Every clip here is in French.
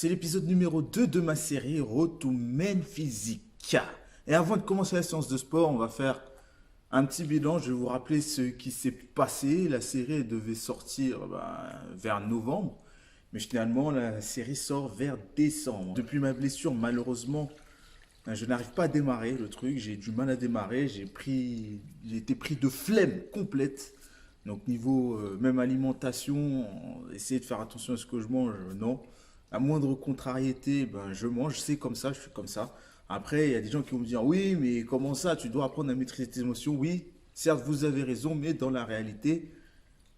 C'est l'épisode numéro 2 de ma série Road to Men Physique. Et avant de commencer la séance de sport, on va faire un petit bilan. Je vais vous rappeler ce qui s'est passé. La série elle devait sortir vers novembre. Mais finalement, la série sort vers décembre. Depuis ma blessure, malheureusement, je n'arrive pas à démarrer le truc. J'ai du mal à démarrer. J'ai été pris de flemme complète. Donc niveau même alimentation, essayer de faire attention à ce que je mange, non. À moindre contrariété, ben, je mange, c'est comme ça, je suis comme ça. Après, il y a des gens qui vont me dire, oui, mais comment ça, tu dois apprendre à maîtriser tes émotions. Oui, certes, vous avez raison, mais dans la réalité,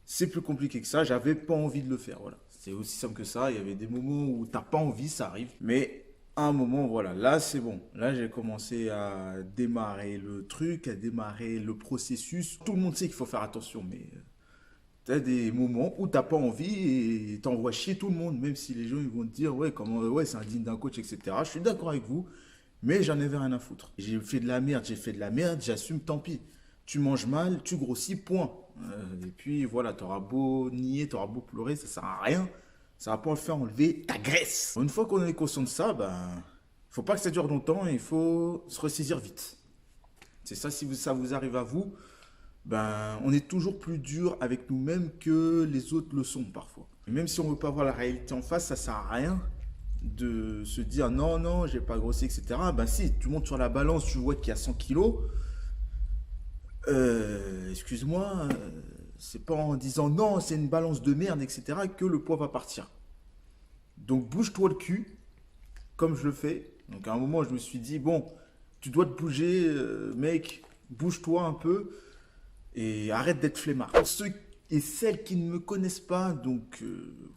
c'est plus compliqué que ça. J'avais pas envie de le faire, voilà. C'est aussi simple que ça. Il y avait des moments où t'as pas envie, ça arrive. Mais à un moment, voilà, là, c'est bon. Là, j'ai commencé à démarrer le truc, à démarrer le processus. Tout le monde sait qu'il faut faire attention, mais t'as des moments où t'as pas envie et t'envoies chier tout le monde, même si les gens ils vont te dire ouais comment ouais c'est indigne d'un coach, etc. Je suis d'accord avec vous, mais j'en avais rien à foutre. J'ai fait de la merde, j'assume, tant pis. Tu manges mal, tu grossis, point. Et puis voilà, t'auras beau nier, t'auras beau pleurer, ça sert à rien. Ça va pas le faire enlever ta graisse. Une fois qu'on est conscient de ça, ben faut pas que ça dure longtemps, il faut se ressaisir vite. C'est ça, si ça vous arrive à vous, ben, on est toujours plus dur avec nous-mêmes que les autres le sont parfois. Et même si on veut pas voir la réalité en face, ça sert à rien de se dire non, non, j'ai pas grossi, etc. Ben si, tu montes sur la balance, tu vois qu'il y a 100 kilos, excuse-moi, c'est pas en disant non, c'est une balance de merde, etc. que le poids va partir. Donc bouge-toi le cul, comme je le fais. Donc à un moment, je me suis dit, bon, tu dois te bouger, mec, bouge-toi un peu. Et arrête d'être flemmard. Pour ceux et celles qui ne me connaissent pas, donc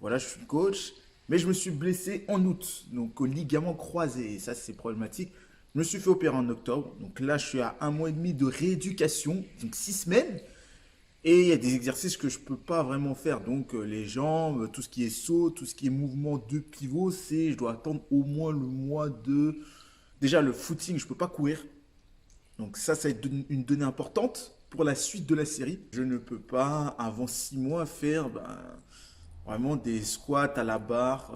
voilà, je suis coach, mais je me suis blessé en août, donc au ligament croisé, et ça c'est problématique. Je me suis fait opérer en octobre, donc là je suis à 1 mois et demi de rééducation, donc 6 semaines, et il y a des exercices que je ne peux pas vraiment faire, donc les jambes, tout ce qui est saut, tout ce qui est mouvement de pivot, je dois attendre au moins le mois de... Déjà le footing, je ne peux pas courir, donc ça va être une donnée importante pour la suite de la série. Je ne peux pas, avant 6 mois, faire vraiment des squats à la barre,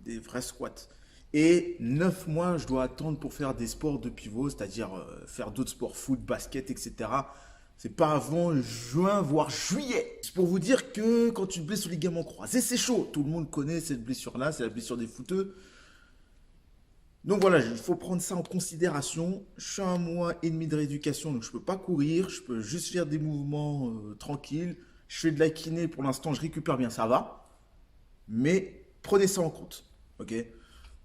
des vrais squats. Et 9 mois, je dois attendre pour faire des sports de pivot, c'est-à-dire faire d'autres sports, foot, basket, etc. C'est pas avant juin, voire juillet. C'est pour vous dire que quand tu te blesses au ligament croisé, c'est chaud. Tout le monde connaît cette blessure-là, c'est la blessure des footeux. Donc voilà, il faut prendre ça en considération. Je suis à 1 mois et demi de rééducation, donc je ne peux pas courir, je peux juste faire des mouvements tranquilles. Je fais de la kiné, pour l'instant je récupère bien, ça va. Mais prenez ça en compte, ok?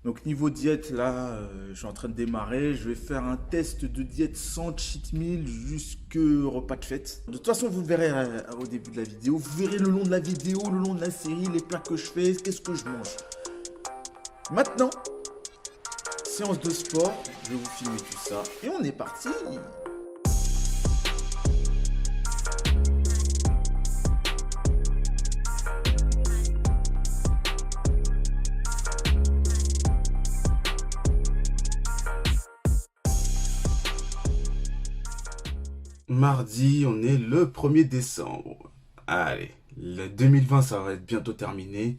Donc niveau diète, là, je suis en train de démarrer. Je vais faire un test de diète sans cheat meal jusque repas de fête. De toute façon, vous le verrez au début de la vidéo. Vous verrez le long de la vidéo, le long de la série, les plats que je fais, qu'est-ce que je mange. Maintenant, séance de sport, je vais vous filmer tout ça. Et on est parti. Mardi, on est le 1er décembre. Allez, le 2020, ça va être bientôt terminé.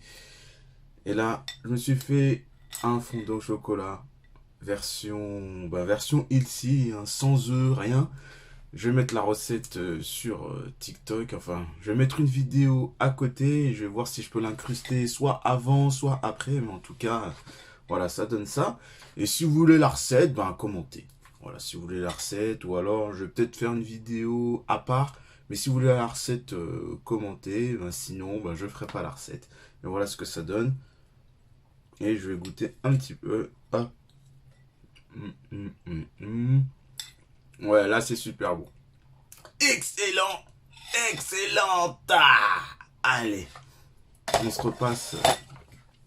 Et là, je me suis fait un fondant au chocolat. Version Ilsi, hein, sans œufs, rien. Je vais mettre la recette sur TikTok. Enfin, je vais mettre une vidéo à côté. Et je vais voir si je peux l'incruster soit avant, soit après. Mais en tout cas, voilà, ça donne ça. Et si vous voulez la recette, ben commentez. Voilà, si vous voulez la recette. Ou alors, je vais peut-être faire une vidéo à part. Mais si vous voulez la recette, commentez. Ben, sinon, ben, je ne ferai pas la recette. Et voilà ce que ça donne. Et je vais goûter un petit peu. Hop. Ouais, là c'est super bon. Excellent. Excellent. Allez, on se repasse.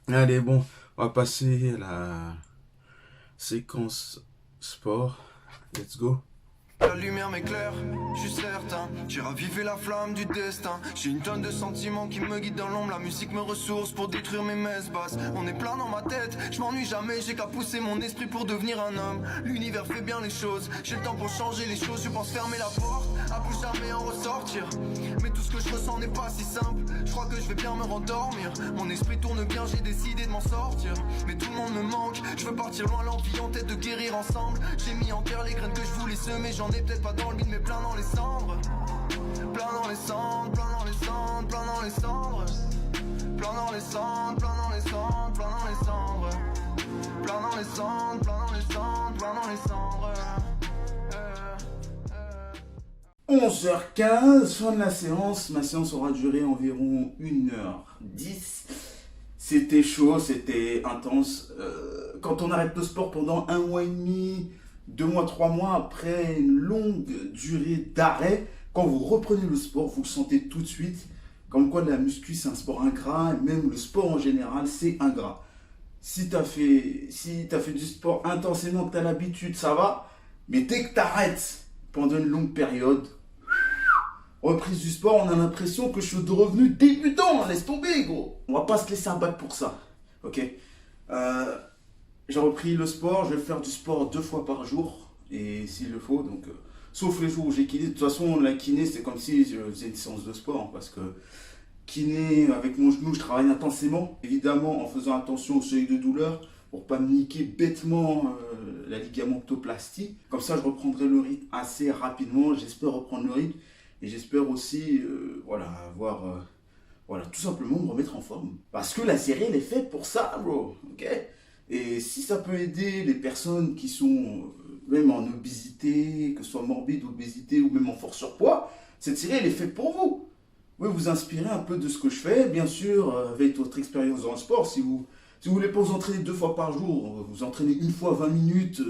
Allez, bon, on va passer à la séquence sport. Let's go. La lumière m'éclaire, je suis certain. J'ai ravivé la flamme du destin. J'ai une tonne de sentiments qui me guident dans l'ombre. La musique me ressource pour détruire mes messes basses. On est plein dans ma tête, je m'ennuie jamais. J'ai qu'à pousser mon esprit pour devenir un homme. L'univers fait bien les choses, j'ai le temps pour changer les choses. Je pense fermer la porte, à plus jamais en ressortir. Mais tout ce que je ressens n'est pas si simple. Je crois que je vais bien me rendormir. Mon esprit tourne bien, j'ai décidé de m'en sortir. Mais tout le monde me manque, je veux partir loin, l'envie en tête de guérir ensemble. J'ai mis en terre les graines que je voulais semer. J'en ai peut-être pas dans le vide mais plein dans les cendres. Plein dans les cendres, plein dans les cendres, plein dans les cendres. Plein dans les cendres, plein dans les cendres, plein dans les cendres. Plein dans les cendres, plein dans les cendres, plein dans les cendres. 11h15, fin de la séance. Ma séance aura duré environ 1h10. C'était chaud, c'était intense. Quand on arrête le sport pendant 1 mois et demi, 2 mois, 3 mois, après une longue durée d'arrêt, quand vous reprenez le sport, vous le sentez tout de suite. Comme quoi la muscu c'est un sport ingrat, et même le sport en général c'est ingrat. Si tu as fait du sport intensément, que tu as l'habitude, ça va. Mais dès que tu arrêtes pendant une longue période, reprise du sport, on a l'impression que je suis revenu débutant. Laisse tomber, gros. On va pas se laisser abattre pour ça. Ok. J'ai repris le sport. Je vais faire du sport 2 fois par jour. Et s'il le faut, donc... sauf les jours où j'ai kiné. De toute façon, la kiné, c'est comme si je faisais une séance de sport. Hein, parce que kiné, avec mon genou, je travaille intensément. Évidemment, en faisant attention au seuil de douleur. Pour pas me niquer bêtement la ligamentoplastie. Comme ça, je reprendrai le rythme assez rapidement. J'espère reprendre le rythme. Et j'espère aussi, voilà, tout simplement me remettre en forme. Parce que la série, elle est faite pour ça, bro. Ok. Et si ça peut aider les personnes qui sont même en obésité, que ce soit morbide, obésité ou même en fort surpoids, cette série, elle est faite pour vous. Vous pouvez vous inspirer un peu de ce que je fais, bien sûr, avec votre expérience dans le sport. Si vous voulez pas vous entraîner 2 fois par jour, vous entraînez 1 fois 20 minutes,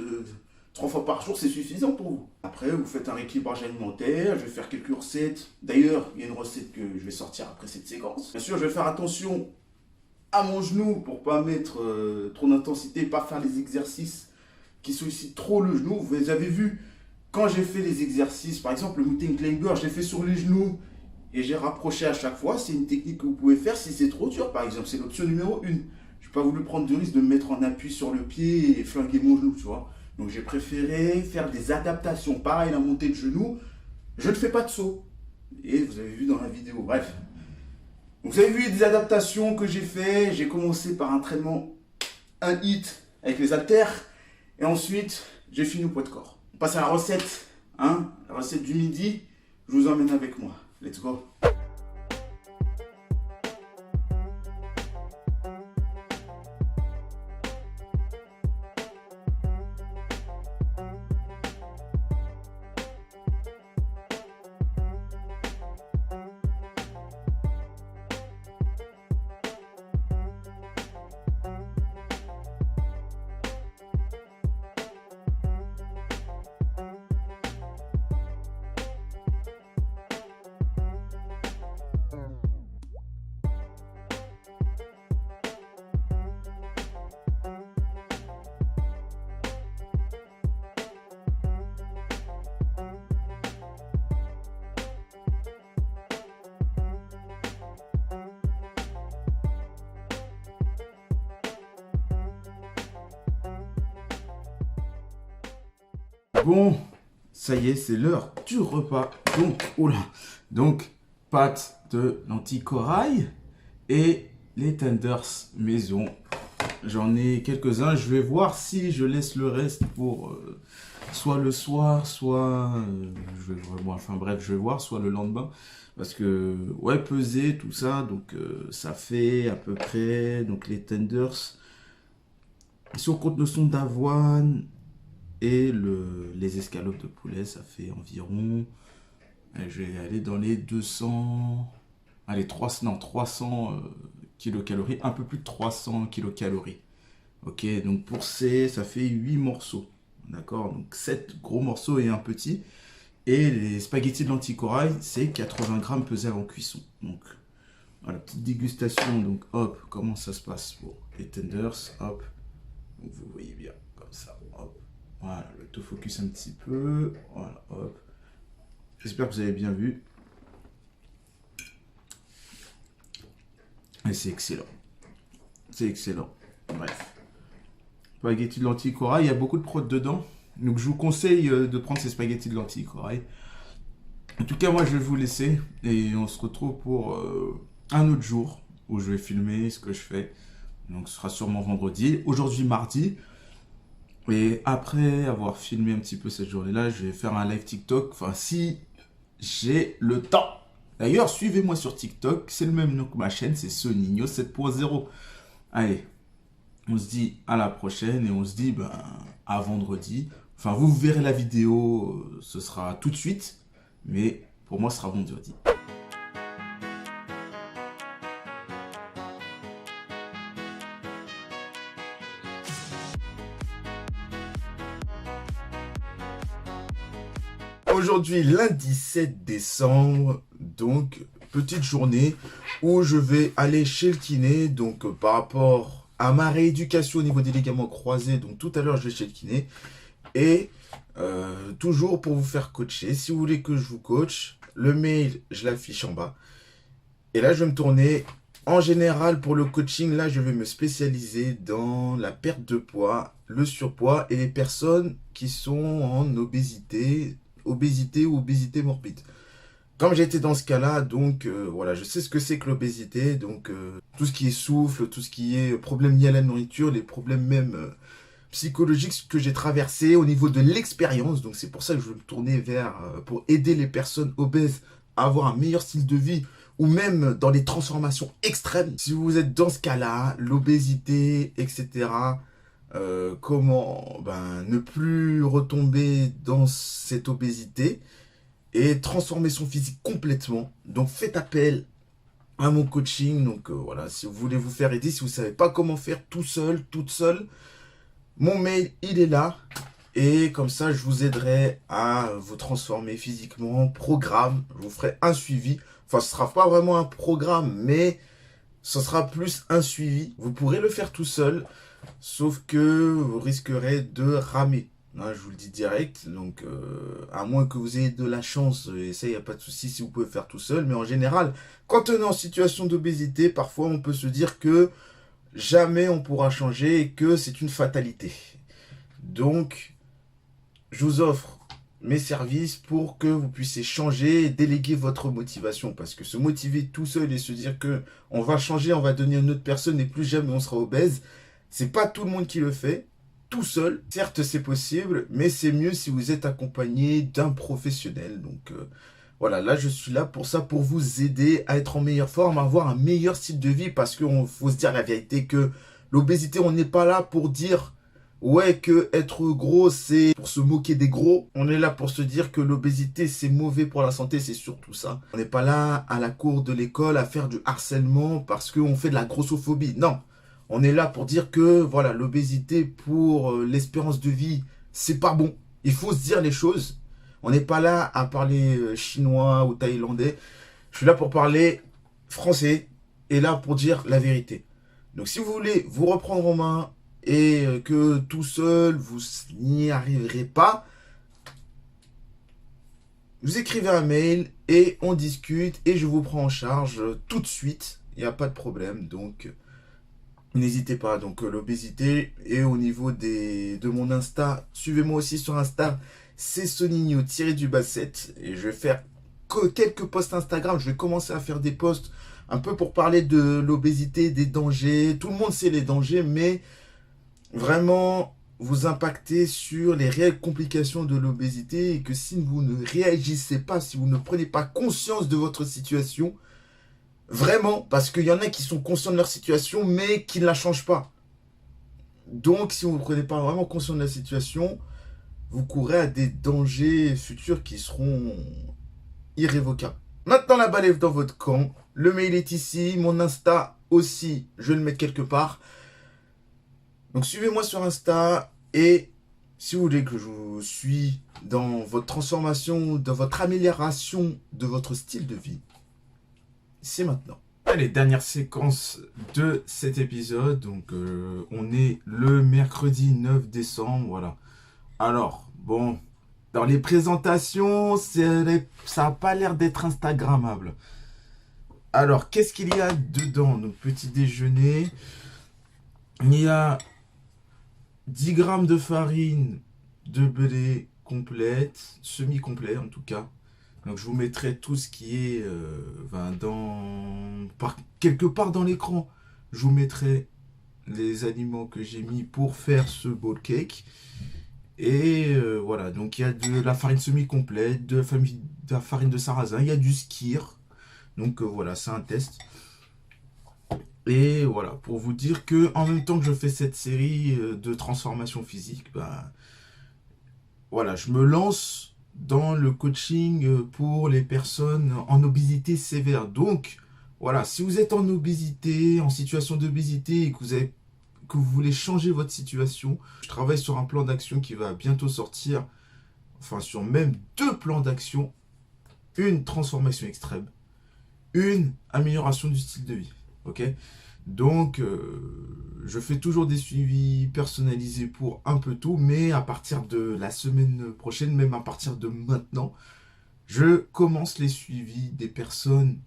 3 fois par jour, c'est suffisant pour vous. Après, vous faites un rééquilibrage alimentaire, je vais faire quelques recettes. D'ailleurs, il y a une recette que je vais sortir après cette séquence. Bien sûr, je vais faire attention à mon genou pour pas mettre trop d'intensité, pas faire les exercices qui sollicitent trop le genou. Vous avez vu, quand j'ai fait les exercices, par exemple le mountain climber, je l'ai fait sur les genoux et j'ai rapproché à chaque fois. C'est une technique que vous pouvez faire si c'est trop dur, par exemple. C'est l'option numéro 1. Je n'ai pas voulu prendre de risque de me mettre en appui sur le pied et flinguer mon genou, tu vois. Donc j'ai préféré faire des adaptations. Pareil, la montée de genou, je ne fais pas de saut. Et vous avez vu dans la vidéo, bref. Donc vous avez vu des adaptations que j'ai fait. J'ai commencé par un entraînement, un hit avec les haltères. Et ensuite, j'ai fini au poids de corps. On passe à la recette, hein, la recette du midi. Je vous emmène avec moi. Let's go. Bon, ça y est, c'est l'heure du repas. Donc, pâtes de lentilles corail et les tenders maison. J'en ai quelques-uns. Je vais voir si je laisse le reste pour soit le soir, soit je vais voir, soit le lendemain. Parce que, ouais, peser, tout ça, donc ça fait à peu près, donc les tenders, si on compte le son d'avoine et les escalopes de poulet, ça fait environ, je vais aller dans les 200, allez, 300 kilocalories, un peu plus de 300 kilocalories. Ok, donc pour ça fait 8 morceaux, d'accord, donc 7 gros morceaux et un petit. Et les spaghettis de lentilles corail, c'est 80 grammes pesés avant cuisson. Donc, voilà, petite dégustation. Donc, hop, comment ça se passe pour les tenders, hop. Donc, vous voyez bien, comme ça, hop. Voilà, l'autofocus un petit peu. Voilà, hop. J'espère que vous avez bien vu. Et c'est excellent. C'est excellent. Bref. Spaghetti de lentilles corail, il y a beaucoup de prot dedans. Donc je vous conseille de prendre ces spaghettis de lentilles corail. En tout cas, moi je vais vous laisser. Et on se retrouve pour un autre jour où je vais filmer ce que je fais. Donc ce sera sûrement vendredi. Aujourd'hui mardi. Et après avoir filmé un petit peu cette journée-là, je vais faire un live TikTok. Enfin, si j'ai le temps. D'ailleurs, suivez-moi sur TikTok. C'est le même nom que ma chaîne, c'est Soninho 7.0. Allez, on se dit à la prochaine et on se dit à vendredi. Enfin, vous verrez la vidéo, ce sera tout de suite. Mais pour moi, ce sera vendredi. Aujourd'hui, lundi 7 décembre, donc petite journée où je vais aller chez le kiné. Donc par rapport à ma rééducation au niveau des ligaments croisés, donc tout à l'heure je vais chez le kiné. Et toujours pour vous faire coacher, si vous voulez que je vous coach, le mail je l'affiche en bas. Et là je vais me tourner. En général pour le coaching, là je vais me spécialiser dans la perte de poids, le surpoids et les personnes qui sont en obésité ou obésité morbide. Comme j'étais dans ce cas-là, donc voilà, je sais ce que c'est que l'obésité, donc tout ce qui est souffle, tout ce qui est problème lié à la nourriture, les problèmes même psychologiques que j'ai traversés au niveau de l'expérience. Donc c'est pour ça que je veux me tourner vers, pour aider les personnes obèses à avoir un meilleur style de vie ou même dans les transformations extrêmes. Si vous êtes dans ce cas-là, l'obésité, etc., comment ne plus retomber dans cette obésité et transformer son physique complètement. Donc faites appel à mon coaching. Donc voilà, si vous voulez vous faire aider, si vous ne savez pas comment faire tout seul, toute seule, mon mail il est là. Et comme ça, je vous aiderai à vous transformer physiquement. Programme, je vous ferai un suivi. Enfin, ce ne sera pas vraiment un programme, mais ce sera plus un suivi. Vous pourrez le faire tout seul. Sauf que vous risquerez de ramer. Hein, je vous le dis direct. Donc, à moins que vous ayez de la chance, et ça, il n'y a pas de souci si vous pouvez faire tout seul. Mais en général, quand on est en situation d'obésité, parfois on peut se dire que jamais on pourra changer et que c'est une fatalité. Donc, je vous offre mes services pour que vous puissiez changer et déléguer votre motivation. Parce que se motiver tout seul et se dire que on va changer, on va devenir une autre personne et plus jamais on sera obèse, c'est pas tout le monde qui le fait, tout seul. Certes, c'est possible, mais c'est mieux si vous êtes accompagné d'un professionnel. Donc voilà, là je suis là pour ça, pour vous aider à être en meilleure forme, à avoir un meilleur style de vie. Parce qu'il faut se dire la vérité que l'obésité, on n'est pas là pour dire ouais que être gros c'est pour se moquer des gros. On est là pour se dire que l'obésité c'est mauvais pour la santé, c'est surtout ça. On n'est pas là à la cour de l'école à faire du harcèlement parce qu'on fait de la grossophobie, non. On est là pour dire que voilà, l'obésité pour l'espérance de vie, c'est pas bon. Il faut se dire les choses. On n'est pas là à parler chinois ou thaïlandais. Je suis là pour parler français et là pour dire la vérité. Donc si vous voulez vous reprendre en main et que tout seul vous n'y arriverez pas, vous écrivez un mail et on discute et je vous prends en charge tout de suite. Il n'y a pas de problème. Donc n'hésitez pas. Donc l'obésité, et au niveau de mon Insta, suivez-moi aussi sur Insta, c'est Soninho-7. Et je vais faire que quelques posts Instagram. Je vais commencer à faire des posts un peu pour parler de l'obésité, des dangers. Tout le monde sait les dangers, mais vraiment vous impacter sur les réelles complications de l'obésité. Et que si vous ne réagissez pas, si vous ne prenez pas conscience de votre situation, vraiment, parce qu'il y en a qui sont conscients de leur situation, mais qui ne la changent pas. Donc, si vous ne prenez pas vraiment conscience de la situation, vous courez à des dangers futurs qui seront irrévocables. Maintenant, la balle est dans votre camp. Le mail est ici. Mon Insta aussi, je vais le mettre quelque part. Donc, suivez-moi sur Insta. Et si vous voulez que je vous suive dans votre transformation, dans votre amélioration de votre style de vie, c'est maintenant. Allez, dernière séquence de cet épisode. Donc, on est le mercredi 9 décembre. Voilà. Alors, bon, dans les présentations, ça n'a pas l'air d'être Instagrammable. Alors, qu'est-ce qu'il y a dedans? Donc, petit déjeuner. Il y a 10 grammes de farine de blé complète, semi-complet en tout cas. Donc, je vous mettrai tout ce qui est quelque part dans l'écran. Je vous mettrai les aliments que j'ai mis pour faire ce bowl cake. Et voilà, donc il y a de la farine semi-complète, de la farine de sarrasin, il y a du skyr. Donc voilà, c'est un test. Et voilà, pour vous dire que en même temps que je fais cette série de transformation physique, bah, voilà, je me lance dans le coaching pour les personnes en obésité sévère. Donc voilà, si vous êtes en obésité, en situation d'obésité et que vous voulez changer votre situation, je travaille sur un plan d'action qui va bientôt sortir, enfin sur même 2 plans d'action, une transformation extrême, une amélioration du style de vie, ok? Donc, je fais toujours des suivis personnalisés pour un peu tout, mais à partir de la semaine prochaine, même à partir de maintenant, je commence les suivis des personnes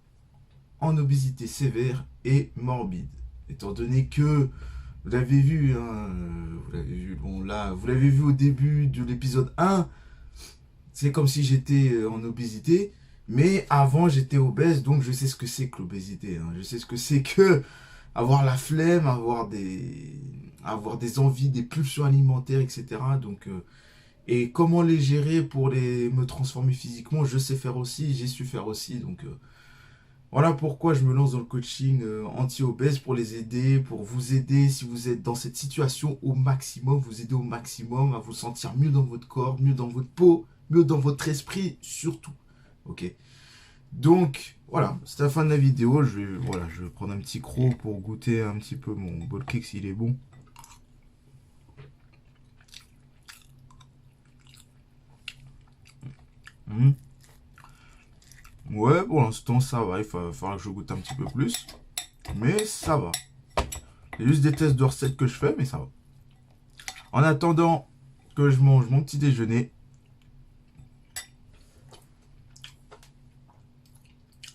en obésité sévère et morbide, étant donné que vous l'avez vu, hein, vous l'avez vu au début de l'épisode 1, c'est comme si j'étais en obésité, mais avant j'étais obèse, donc je sais ce que c'est que l'obésité, hein. Je sais ce que c'est que avoir la flemme, avoir des envies, des pulsions alimentaires, etc. Donc, et comment les gérer pour me transformer physiquement, je sais faire aussi, j'ai su faire aussi, donc... voilà pourquoi je me lance dans le coaching anti-obèse, pour les aider, pour vous aider si vous êtes dans cette situation au maximum, vous aider au maximum à vous sentir mieux dans votre corps, mieux dans votre peau, mieux dans votre esprit surtout. Ok. Donc voilà, c'est la fin de la vidéo. Je vais prendre un petit croc pour goûter un petit peu mon bowl cake s'il est bon. Ouais, pour l'instant ça va, il va falloir que je goûte un petit peu plus. Mais ça va. C'est juste des tests de recettes que je fais, mais ça va. En attendant que je mange mon petit déjeuner,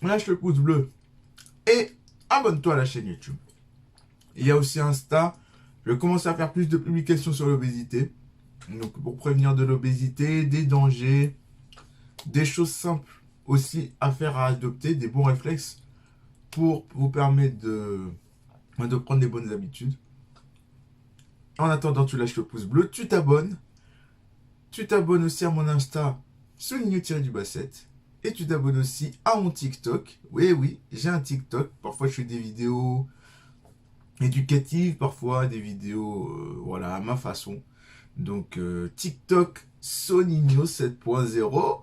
lâche le pouce bleu et abonne-toi à la chaîne YouTube. Il y a aussi Insta. Je vais commencer à faire plus de publications sur l'obésité. Donc pour prévenir de l'obésité, des dangers, des choses simples aussi à faire, à adopter, des bons réflexes pour vous permettre de prendre des bonnes habitudes. En attendant, tu lâches le pouce bleu, tu t'abonnes. Tu t'abonnes aussi à mon Insta, souligné-du-7. Et tu t'abonnes aussi à mon TikTok. Oui, j'ai un TikTok. Parfois, je fais des vidéos éducatives, parfois des vidéos voilà, à ma façon. Donc, TikTok Sonigno 7.0.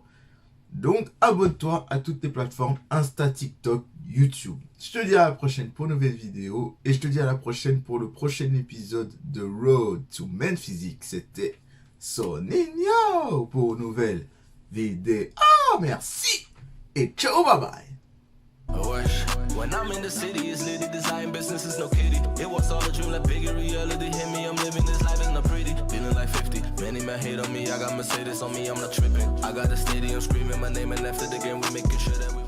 Donc, abonne-toi à toutes les plateformes Insta, TikTok, YouTube. Je te dis à la prochaine pour une nouvelle vidéo. Et je te dis à la prochaine pour le prochain épisode de Road to Men Physique. C'était Sonigno pour une nouvelle vidéo. Merci et ciao, bye bye. When I'm in the city, it's litty, design business is no kitty. It was all a dream, like bigger reality. Hit me, I'm living this life, it's not pretty. Feeling like 50. Many men hate on me, I got Mercedes on me, I'm not tripping. I got the stadium screaming my name, and after the game, we making sure that we